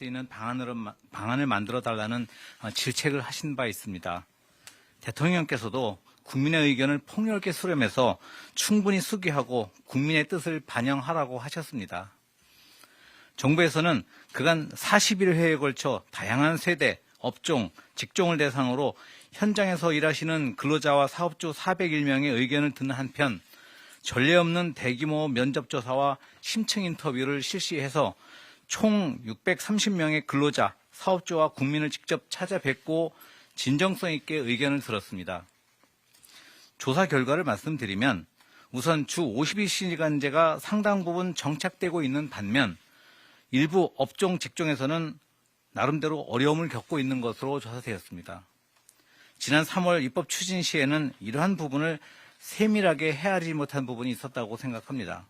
있는 방안을 만들어 달라는 질책을 하신 바 있습니다. 대통령께서도 국민의 의견을 폭넓게 수렴해서 충분히 수기하고 국민의 뜻을 반영하라고 하셨습니다. 정부에서는 그간 41회에 걸쳐 다양한 세대, 업종, 직종을 대상으로 현장에서 일하시는 근로자와 사업주 401명의 의견을 듣는 한편 전례 없는 대규모 면접조사와 심층 인터뷰를 실시해서 총 630명의 근로자, 사업주와 국민을 직접 찾아뵙고 진정성 있게 의견을 들었습니다. 조사 결과를 말씀드리면 우선 주 52시간제가 상당 부분 정착되고 있는 반면 일부 업종, 직종에서는 나름대로 어려움을 겪고 있는 것으로 조사되었습니다. 지난 3월 입법 추진 시에는 이러한 부분을 세밀하게 헤아리지 못한 부분이 있었다고 생각합니다.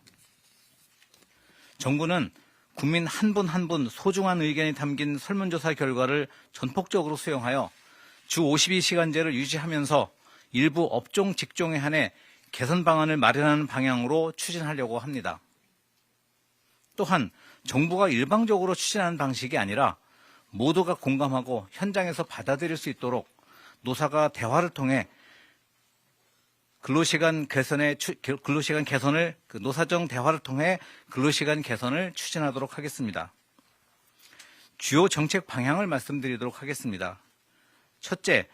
정부는 국민 한 분 한 분 소중한 의견이 담긴 설문조사 결과를 전폭적으로 수용하여 주 52시간제를 유지하면서 일부 업종, 직종에 한해 개선 방안을 마련하는 방향으로 추진하려고 합니다. 또한 정부가 일방적으로 추진하는 방식이 아니라 모두가 공감하고 현장에서 받아들일 수 있도록 노사가 대화를 통해 근로시간 개선을 노사정 대화를 통해 근로시간 개선을 추진하도록 하겠습니다. 주요 정책 방향을 말씀드리도록 하겠습니다. 첫째,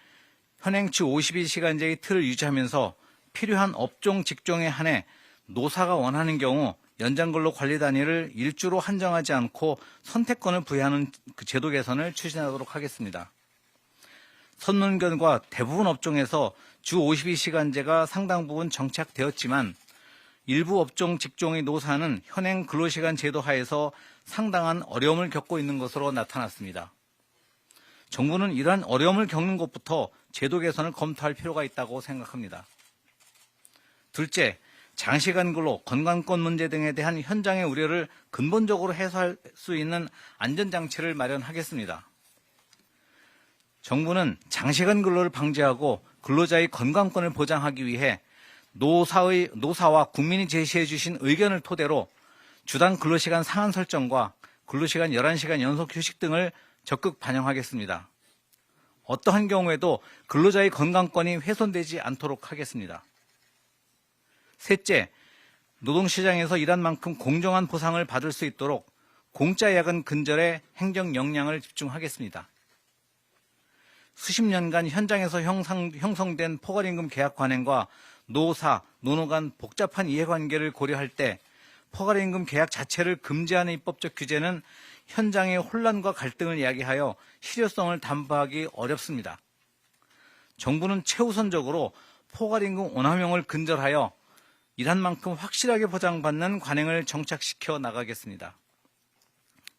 현행 주 52시간제의 틀을 유지하면서 필요한 업종, 직종에 한해 노사가 원하는 경우 연장근로 관리 단위를 일주로 한정하지 않고 선택권을 부여하는 제도 개선을 추진하도록 하겠습니다. 선문견과 대부분 업종에서 주 52시간제가 상당 부분 정착되었지만 일부 업종, 직종의 노사는 현행 근로시간 제도 하에서 상당한 어려움을 겪고 있는 것으로 나타났습니다. 정부는 이러한 어려움을 겪는 것부터 제도 개선을 검토할 필요가 있다고 생각합니다. 둘째, 장시간 근로, 건강권 문제 등에 대한 현장의 우려를 근본적으로 해소할 수 있는 안전장치를 마련하겠습니다. 정부는 장시간 근로를 방지하고 근로자의 건강권을 보장하기 위해 노사와 국민이 제시해 주신 의견을 토대로 주당 근로시간 상한 설정과 근로시간 11시간 연속 휴식 등을 적극 반영하겠습니다. 어떠한 경우에도 근로자의 건강권이 훼손되지 않도록 하겠습니다. 셋째, 노동시장에서 일한 만큼 공정한 보상을 받을 수 있도록 공짜 야근 근절에 행정 역량을 집중하겠습니다. 수십 년간 현장에서 형성된 포괄임금 계약 관행과 노사, 노노 간 복잡한 이해관계를 고려할 때 포괄임금 계약 자체를 금지하는 입법적 규제는 현장의 혼란과 갈등을 야기하여 실효성을 담보하기 어렵습니다. 정부는 최우선적으로 포괄임금 오남용을 근절하여 일한 만큼 확실하게 보장받는 관행을 정착시켜 나가겠습니다.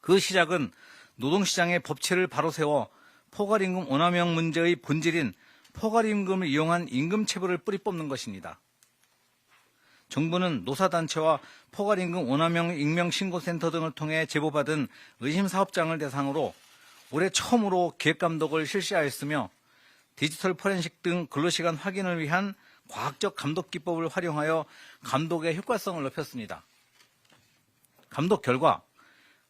그 시작은 노동시장의 법치를 바로 세워 포괄임금 오남용 문제의 본질인 포괄임금을 이용한 임금체불을 뿌리 뽑는 것입니다. 정부는 노사단체와 포괄임금 오남용 익명신고센터 등을 통해 제보받은 의심사업장을 대상으로 올해 처음으로 기획감독을 실시하였으며 디지털 포렌식 등 근로시간 확인을 위한 과학적 감독 기법을 활용하여 감독의 효과성을 높였습니다. 감독 결과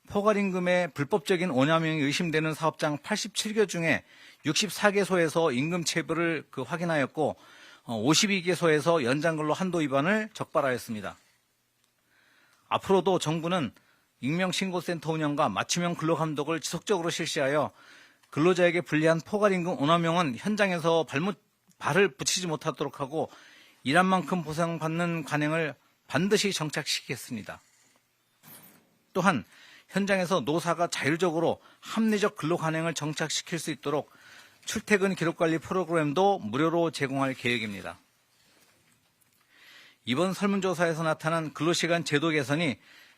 포괄임금의 불법적인 오남용이 의심되는 사업장 87개 중에 64개소에서 임금체불을 확인하였고 52개소에서 연장근로 한도 위반을 적발하였습니다. 앞으로도 정부는 익명신고센터 운영과 맞춤형 근로감독을 지속적으로 실시하여 근로자에게 불리한 포괄임금 오남용은 현장에서 발을 붙이지 못하도록 하고 일한 만큼 보상받는 관행을 반드시 정착시키겠습니다. 또한 현장에서 노사가 자율적으로 합리적 근로 관행을 정착시킬 수 있도록 출퇴근 기록관리 프로그램도 무료로 제공할 계획입니다. 이번 설문조사에서 나타난 근로시간 제도 개선이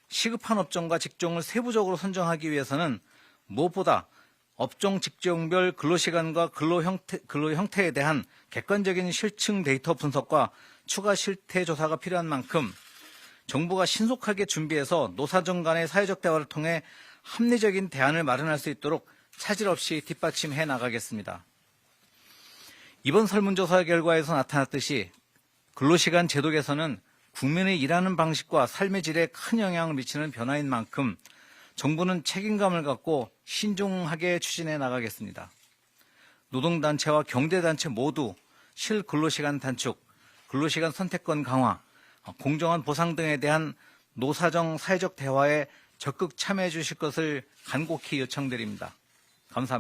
시급한 업종과 직종을 세부적으로 선정하기 위해서는 무엇보다 업종, 직종별 근로시간과 근로 형태에 대한 객관적인 실층 데이터 분석과 추가 실태 조사가 필요한 만큼 정부가 신속하게 준비해서 노사정 간의 사회적 대화를 통해 합리적인 대안을 마련할 수 있도록 차질 없이 뒷받침해 나가겠습니다. 이번 설문조사 결과에서 나타났듯이 근로시간 제도 개선은 국민의 일하는 방식과 삶의 질에 큰 영향을 미치는 변화인 만큼 정부는 책임감을 갖고 신중하게 추진해 나가겠습니다. 노동단체와 경제단체 모두 실근로시간 단축, 근로시간 선택권 강화, 공정한 보상 등에 대한 노사정 사회적 대화에 적극 참여해 주실 것을 간곡히 요청드립니다. 감사합니다.